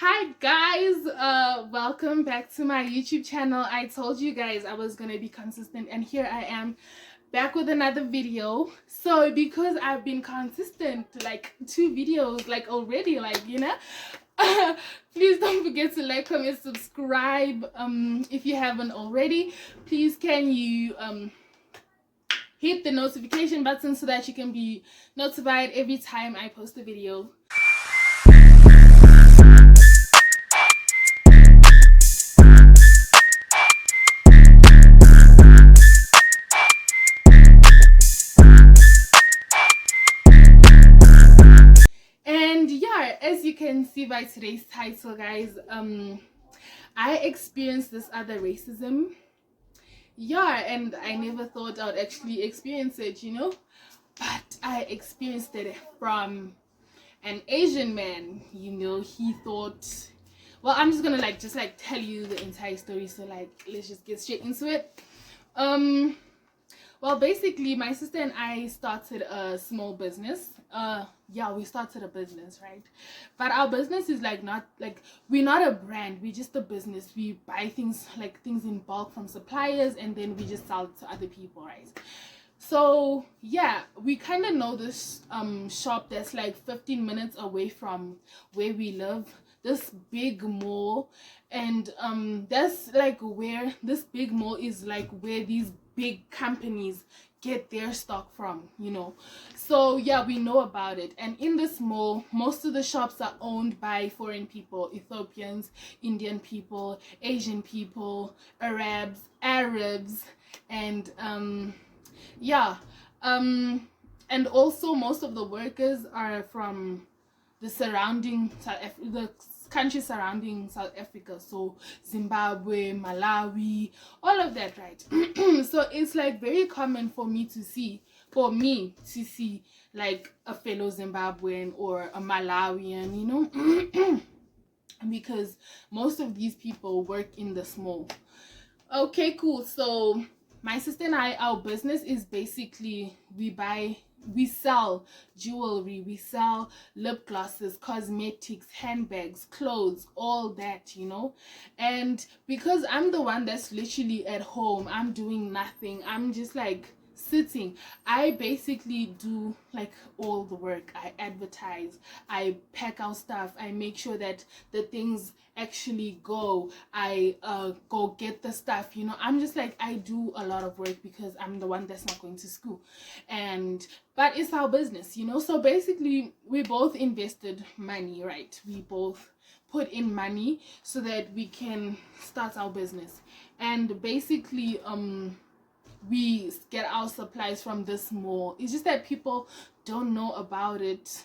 Hi guys, welcome back to my YouTube channel. I told you guys I was gonna be consistent, and here I am back with another video. So because I've been consistent, like 2 videos like already, please don't forget to like, comment, subscribe. If you haven't already, please can you hit the notification button so that you can be notified every time I post a video. And yeah, as you can see by today's title, guys, I experienced this other racism. Yeah, and I never thought I'd actually experience it, but I experienced it from an Asian man. He thought, well, I'm just gonna tell you the entire story, so let's just get straight into it. Well, basically, my sister and I started a small business. Yeah, we started a business, right? But our business is we're not a brand. We're just a business. We buy things in bulk from suppliers, and then we just sell it to other people, right? So yeah, we kind of know this shop that's like 15 minutes away from where we live. This big mall, and that's like where this big mall is, like where these big companies get their stock from. So yeah, we know about it. And in this mall, most of the shops are owned by foreign people: Ethiopians, Indian people, Asian people, Arabs, and yeah, and also most of the workers are from the countries surrounding South Africa, so Zimbabwe, Malawi, all of that, right? So it's like very common for me to see like a fellow Zimbabwean or a Malawian, because most of these people work in the mall. Okay, cool. So my sister and I, our business is basically we sell jewelry, we sell lip glosses, cosmetics, handbags, clothes, all that, and because I'm the one that's literally at home, I'm doing nothing, I'm just like sitting, I basically do like all the work. I advertise, I pack our stuff, I make sure that the things actually go, I go get the stuff. I'm just like, I do a lot of work because I'm the one that's not going to school, but it's our business. So basically we both invested money, right? We both put in money so that we can start our business. And basically we get our supplies from this mall. It's just that people don't know about it.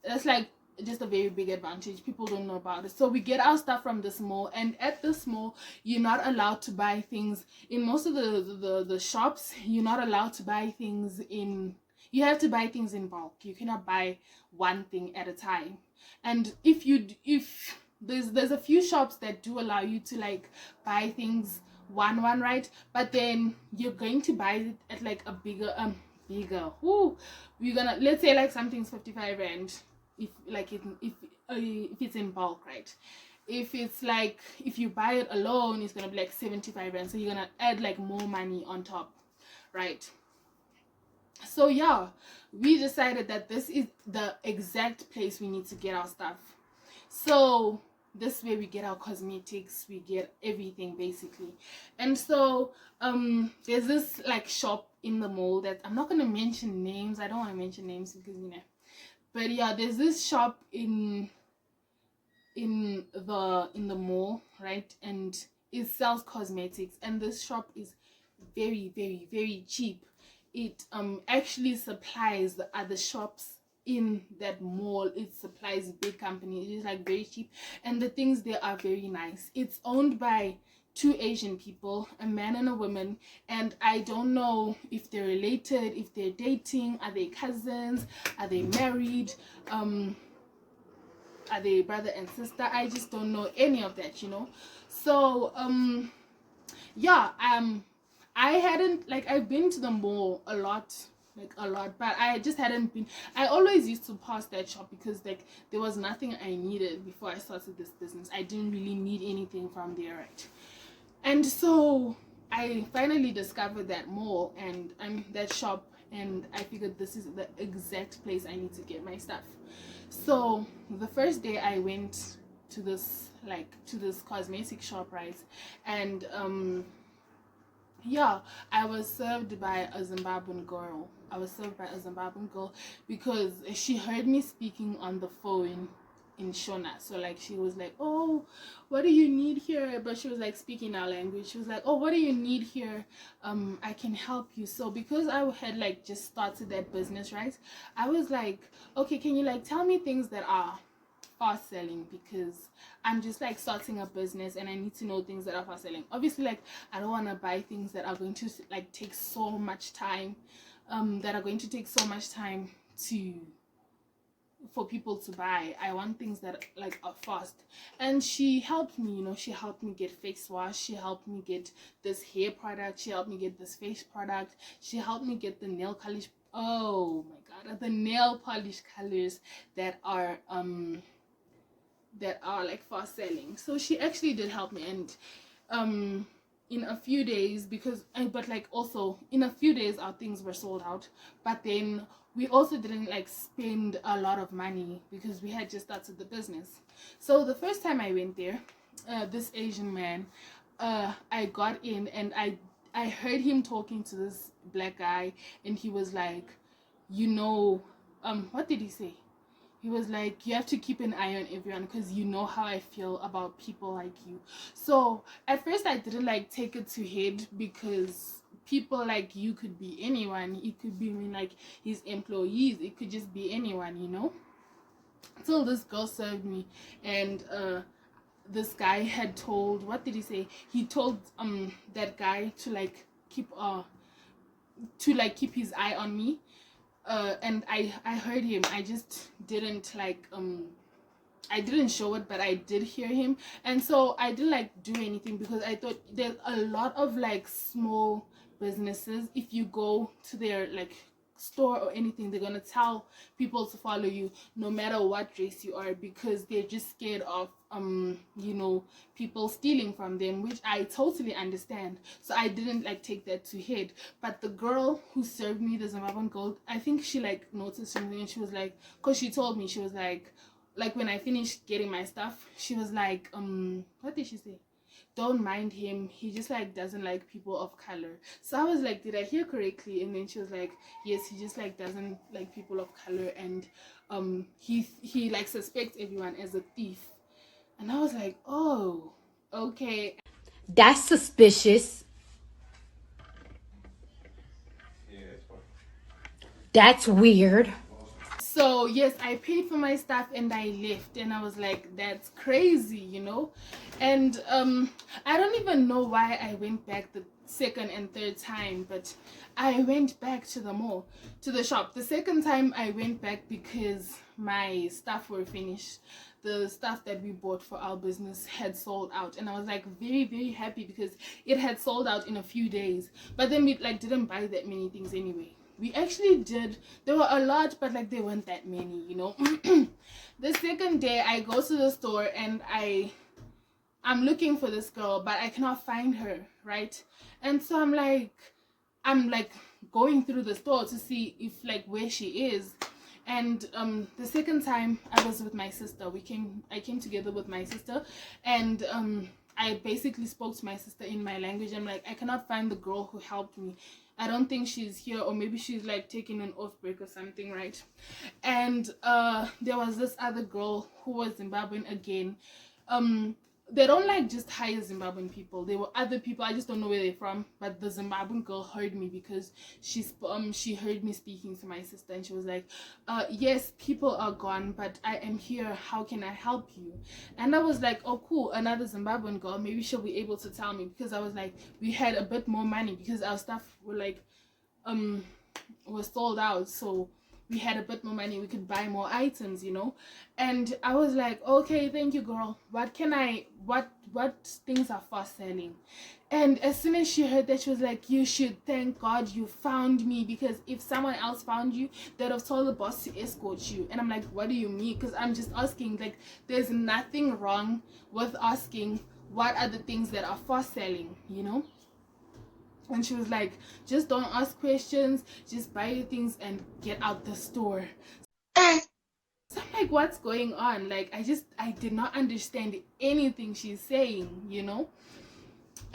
That's like just a very big advantage. People don't know about it. So we get our stuff from this mall, and at this mall you're not allowed to buy things in most of the shops. You're not allowed to buy things in, you have to buy things in bulk. You cannot buy one thing at a time. And if there's a few shops that do allow you to like buy things one, right? But then you're going to buy it at like a bigger you're gonna, let's say like something's 55 rand if it's in bulk, right? If it's like, if you buy it alone, it's gonna be like 75 rand, so you're gonna add like more money on top, right? So yeah, we decided that this is the exact place we need to get our stuff. So this way we get our cosmetics, we get everything basically. And so there's this like shop in the mall that I'm not going to mention names. I don't want to mention names because but yeah, there's this shop in the mall, right? And it sells cosmetics, and this shop is very, very, very cheap. It actually supplies the other shops in that mall. It supplies big companies. It is like very cheap, and the things there are very nice. It's owned by 2 Asian people, a man and a woman, and I don't know if they're related, if they're dating, are they cousins, are they married, are they brother and sister? I just don't know any of that. So yeah, I hadn't, like, I've been to the mall a lot like a lot, but I just hadn't been. I always used to pass that shop because like there was nothing I needed before I started this business. I didn't really need anything from there, right? And so I finally discovered that mall and that shop, and I figured this is the exact place I need to get my stuff. So the first day I went to this cosmetic shop, right? And yeah, I was served by a Zimbabwean girl. Because she heard me speaking on the phone in Shona. So like she was like, "Oh, what do you need here?" But she was like speaking our language. She was like, "Oh, what do you need here? I can help you." So because I had like just started that business, right? I was like, "Okay, can you like tell me things that are fast selling, because I'm just like starting a business and I need to know things that are fast selling." Obviously, like I don't want to buy things that are going to like take so much time, to for people to buy. I want things that like are fast. And she helped me, she helped me get face wash, she helped me get this hair product, she helped me get this face product, she helped me get the nail polish. Oh my god, the nail polish colors that are like fast selling. So she actually did help me. And in a few days, but like also in a few days our things were sold out. But then we also didn't like spend a lot of money because we had just started the business. So the first time I went there, this Asian man, I got in and I heard him talking to this black guy, and he was like, what did he say? He was like, "You have to keep an eye on everyone because you know how I feel about people like you." So at first I didn't like take it to head, because people like you could be anyone. It could be like his employees, it could just be anyone. Till this girl served me, and this guy had told, what did he say? He told that guy to like keep his eye on me. And I heard him. I just didn't like I didn't show it, but I did hear him. And so I didn't like do anything, because I thought there's a lot of like small businesses, if you go to their like store or anything, they're gonna tell people to follow you no matter what race you are, because they're just scared of people stealing from them, which I totally understand. So I didn't like take that to head. But the girl who served me, the Zimbabwean girl, I think she like noticed something, and she was like, because she told me, she was like when I finished getting my stuff, she was like, what did she say? "Don't mind him, he just like doesn't like people of color." So I was like, did I hear correctly? And then she was like, "Yes, he just like doesn't like people of color, and he like suspects everyone as a thief." And I was like, "Oh, okay, that's suspicious. That's weird." So yes, I paid for my stuff and I left, and I was like, that's crazy. And I don't even know why I went back the second and third time, but I went back to the mall, to the shop. The second time I went back because my stuff were finished. The stuff that we bought for our business had sold out, and I was like very, very happy because it had sold out in a few days. But then we like didn't buy that many things anyway. We actually did. There were a lot, but like there weren't that many. The second day I go to the store and I'm looking for this girl, but I cannot find her, right? And so I'm like going through the store to see if like where she is. And the second time I was with my sister. I came together with my sister, and I basically spoke to my sister in my language. I'm like, I cannot find the girl who helped me. I don't think she's here, or maybe she's like taking an off break or something, right? And there was this other girl who was Zimbabwean again. They don't like just hire Zimbabwean people. There were other people, I just don't know where they're from. But the Zimbabwean girl heard me because she heard me speaking to my sister, and she was like, "Yes, people are gone, but I am here. How can I help you?" And I was like, "Oh, cool, another Zimbabwean girl. Maybe she'll be able to tell me," because I was like, we had a bit more money because our stuff were like was sold out. So we had a bit more money, we could buy more items, you know. And I was like, okay, thank you, girl. What things are fast selling? And as soon as she heard that, she was like, you should thank God you found me, because if someone else found you, they'd have told the boss to escort you. And I'm like, what do you mean? Because I'm just asking. Like, there's nothing wrong with asking what are the things that are fast selling, you know. And she was like, just don't ask questions, just buy your things and get out the store. So I'm like, what's going on? Like, I did not understand anything she's saying, you know.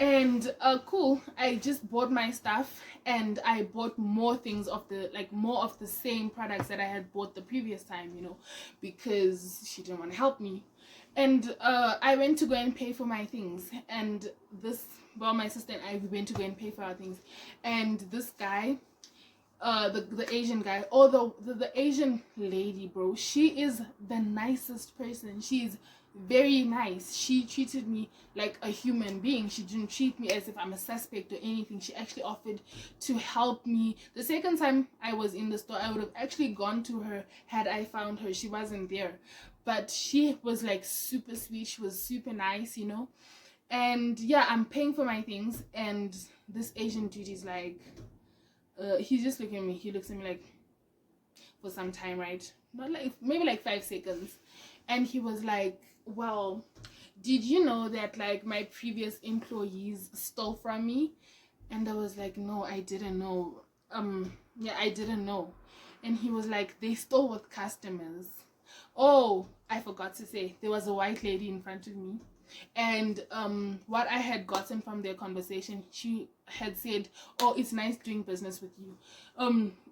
And cool, I just bought my stuff, and I bought more things of the, like, more of the same products that I had bought the previous time, you know, because she didn't want to help me. And I went to go and pay for my things, and my sister and I, we went to go and pay for our things, and this guy, the Asian guy, or the Asian lady, bro, she is the nicest person. She's very nice. She treated me like a human being. She didn't treat me as if I'm a suspect or anything. She actually offered to help me. The second time I was in the store, I would have actually gone to her had I found her. She wasn't there, but she was like super sweet. She was super nice, you know. And yeah, I'm paying for my things, and this Asian dude is like, he's just looking at me. He looks at me like for some time, right? Not like, maybe like 5 seconds. And he was like, well, did you know that like my previous employees stole from me? And I was like, no, I didn't know. Yeah, I didn't know. And he was like, they stole with customers. Oh, I forgot to say, there was a white lady in front of me. And what I had gotten from their conversation, she had said, oh, it's nice doing business with you.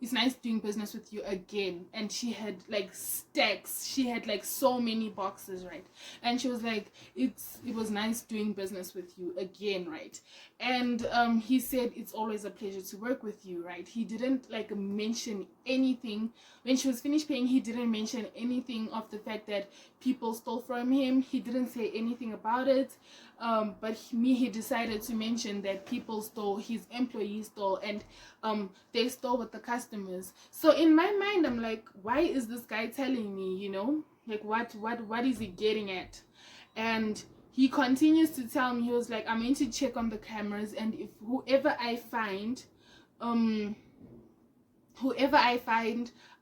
It's nice doing business with you again. And she had like stacks. She had like so many boxes, right? And she was like, it was nice doing business with you again, right? And he said, it's always a pleasure to work with you, right? He didn't like mention anything. When she was finished paying, he didn't mention anything of the fact that people stole from him. He didn't say anything about it. But he decided to mention that people stole, his employees stole, and they stole with the customers. So in my mind, I'm like, why is this guy telling me, you know, like what is he getting at? And he continues to tell me, he was like, I'm going to check on the cameras, and if whoever I find,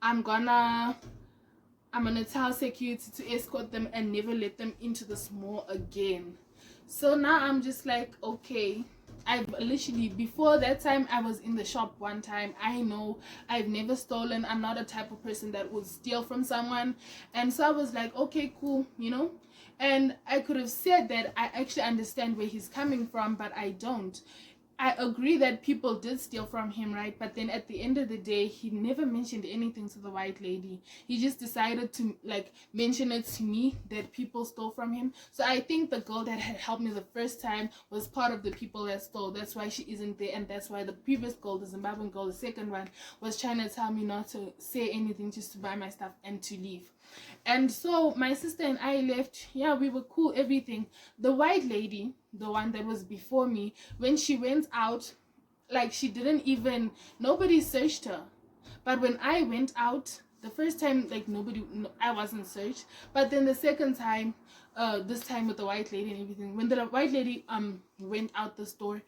I'm gonna tell security to escort them and never let them into the mall again. So now I'm just like, okay, I've literally, before that time, I was in the shop one time. I know I've never stolen. I'm not a type of person that would steal from someone. And so I was like, okay, cool, you know. And I could have said that I actually understand where he's coming from, but I don't. I agree that people did steal from him, right? But then at the end of the day, he never mentioned anything to the white lady. He just decided to like mention it to me that people stole from him. So I think the girl that had helped me the first time was part of the people that stole. That's why she isn't there, and that's why the previous girl, the Zimbabwean girl, the second one, was trying to tell me not to say anything, just to buy my stuff and to leave. And so my sister and I left. Yeah, we were cool, everything. The white lady, the one that was before me, when she went out, like, she didn't even, nobody searched her. But when I went out the first time, like, I wasn't searched. But then the second time, this time with the white lady and everything, when the white lady went out the store,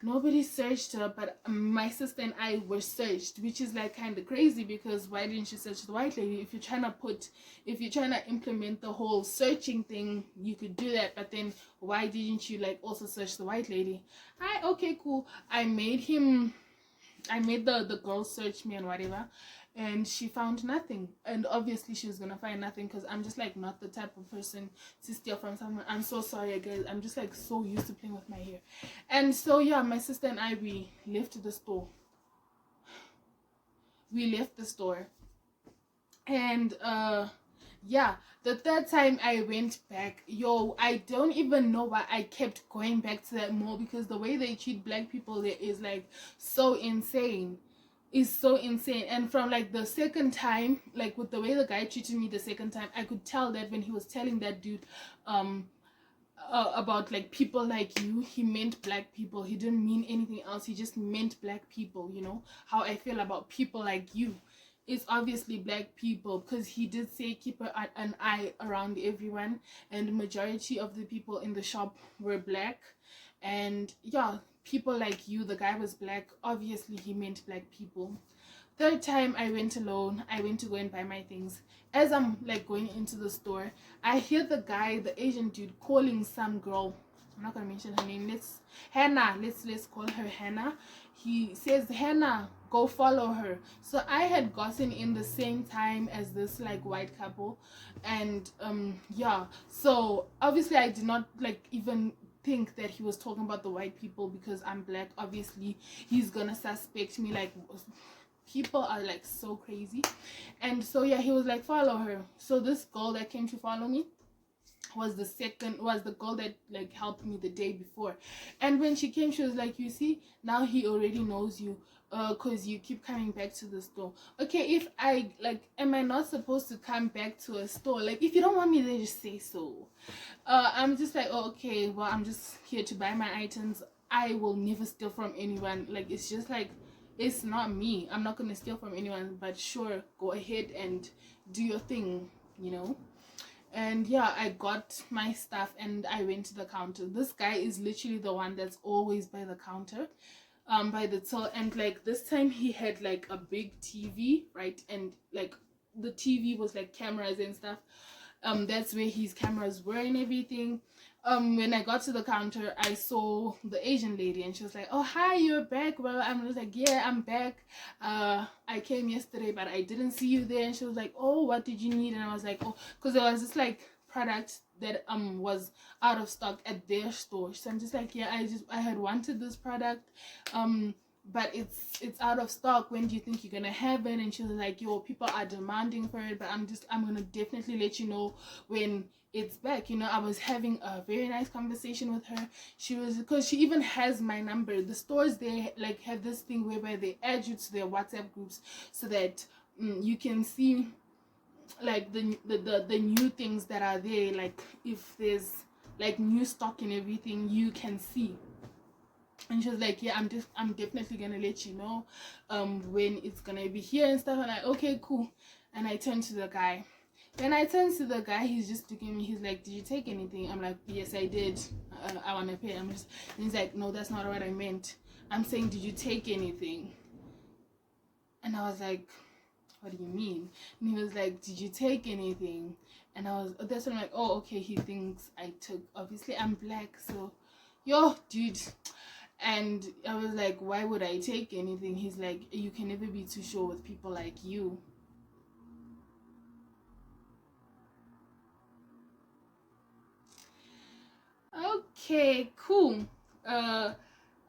nobody searched her, but my sister and I were searched, which is like kind of crazy, because why didn't you search the white lady? If you're trying to implement the whole searching thing, you could do that, but then why didn't you like also search the white lady? Okay, cool. I made the girl search me and whatever, and she found nothing. And obviously she was gonna find nothing, because I'm just like not the type of person to steal from someone. I'm so sorry, guys. I'm just like so used to playing with my hair. And so yeah, my sister and I, we left the store. And yeah, the third time I went back, yo, I don't even know why I kept going back to that mall, because the way they treat black people there is like so insane. Is so insane. And from like the second time, like with the way the guy treated me the second time, I could tell that when he was telling that dude about like people like you, he meant black people. He didn't mean anything else. He just meant black people, you know, how I feel about people like you. it's obviously black people, because he did say keep an eye around everyone, and the majority of the people in the shop were black. And yeah, people like you, the guy was black, obviously he meant black people. Third time I went alone, I went to go and buy my things. As I'm like going into the store, I hear the guy, the Asian dude, calling some girl. I'm not gonna mention her name. Let's call her Hannah. He says, Hannah, go follow her. So I had gotten in the same time as this like white couple, and yeah. So obviously I did not like even think that he was talking about the white people, because I'm black. Obviously he's gonna suspect me. Like, people are like so crazy. And so yeah, he was like, follow her. So this girl that came to follow me was the girl that like helped me the day before. And when she came, she was like, you see, now he already knows you, because you keep coming back to the store. Okay, if I like, am I not supposed to come back to a store? Like, if you don't want me, then just say so. I'm just like, oh, okay, well, I'm just here to buy my items. I will never steal from anyone. Like, it's just like, it's not me. I'm not gonna steal from anyone, but sure, go ahead and do your thing, you know. And yeah, I got my stuff and I went to the counter. This guy is literally the one that's always by the counter, by the till. And like this time he had like a big TV, right? And like the TV was like cameras and stuff. That's where his cameras were and everything. When I got to the counter, I saw the Asian lady and she was like, oh, hi, you're back. Well, I'm just like, yeah, I'm back. I came yesterday, but I didn't see you there. And she was like, oh, what did you need? And I was like, oh, because there was this like product that was out of stock at their store. So I'm just like, yeah, I had wanted this product, but it's out of stock. When do you think you're gonna have it? And she was like, yo, people are demanding for it, but I'm gonna definitely let you know when it's back. You know, I was having a very nice conversation with her. She was, because she even has my number. The stores, they like have this thing whereby they add you to their WhatsApp groups, so that you can see like the new things that are there. Like if there's like new stock and everything, you can see. And she was like, yeah, I'm definitely gonna let you know when it's gonna be here and stuff. And like, okay, cool. And I turned to the guy. When I turned to the guy, he's just looking at me. He's like, did you take anything? I'm like, yes, I did. I want to pay. And he's like, no, that's not what I meant. I'm saying, did you take anything? And I was like, what do you mean? And he was like, did you take anything? And that's when I'm like, oh, okay, he thinks I took. Obviously I'm black, so yo, dude. And I was like, why would I take anything? He's like, you can never be too sure with people like you. Okay, cool. I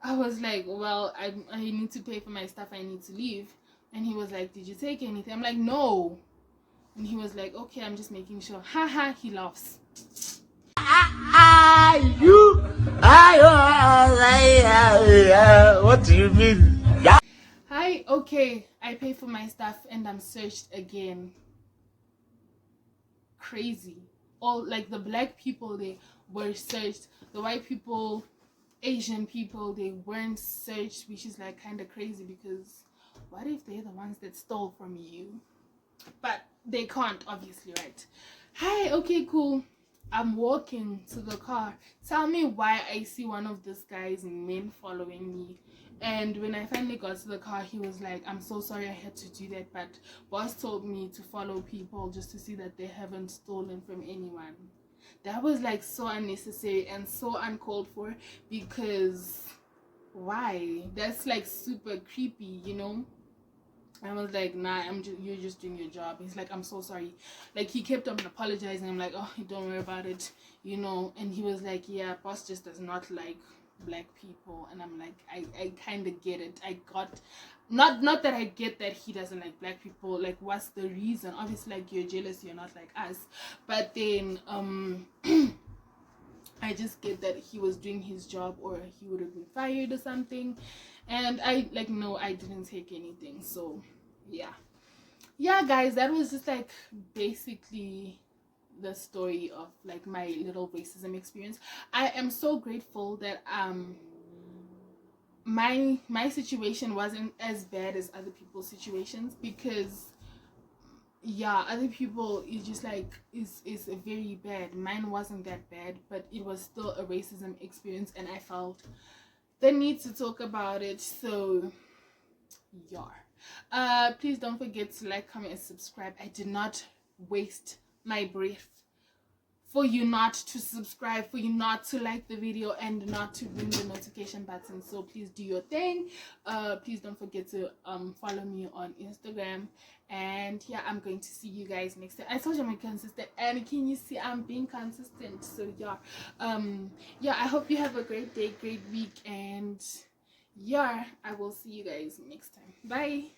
was like, well, I need to pay for my stuff. I need to leave. And he was like, did you take anything? I'm like, no. And he was like, okay, I'm just making sure. Haha, he laughs. What do you mean? Hi, okay, I pay for my stuff and I'm searched again. Crazy. All like the black people, they were searched. The white people, Asian people, they weren't searched, which is like kind of crazy, because what if they're the ones that stole from you? But they can't, obviously, right? Hi, okay, cool. I'm walking to the car. Tell me why I see one of this guy's men following me. And when I finally got to the car, he was like, I'm so sorry I had to do that, but boss told me to follow people just to see that they haven't stolen from anyone. That was like so unnecessary and so uncalled for, because why? That's like super creepy, you know? I was like, nah, you're just doing your job. He's like, I'm so sorry. Like, he kept on apologizing. I'm like, oh, don't worry about it, you know. And he was like, yeah, boss just does not like black people. And I'm like, I kind of get it. I got, not that I get that he doesn't like black people. Like, what's the reason? Obviously, like, you're jealous, you're not like us. But then I just get that he was doing his job, or he would have been fired or something. And I like, no, I didn't take anything. So yeah guys, that was just like basically the story of like my little racism experience. I am so grateful that my situation wasn't as bad as other people's situations, because yeah, other people is just like is very bad. Mine wasn't that bad, but it was still a racism experience, and I felt the need to talk about it. So yeah, please don't forget to like, comment, and subscribe. I did not waste my breath for you not to subscribe, for you not to like the video, and not to ring the notification button. So please do your thing. Please don't forget to follow me on Instagram. And yeah, I'm going to see you guys next time. I told you I'm consistent, and can you see I'm being consistent? So yeah, yeah, I hope you have a great day, great week, and yeah, I will see you guys next time. Bye.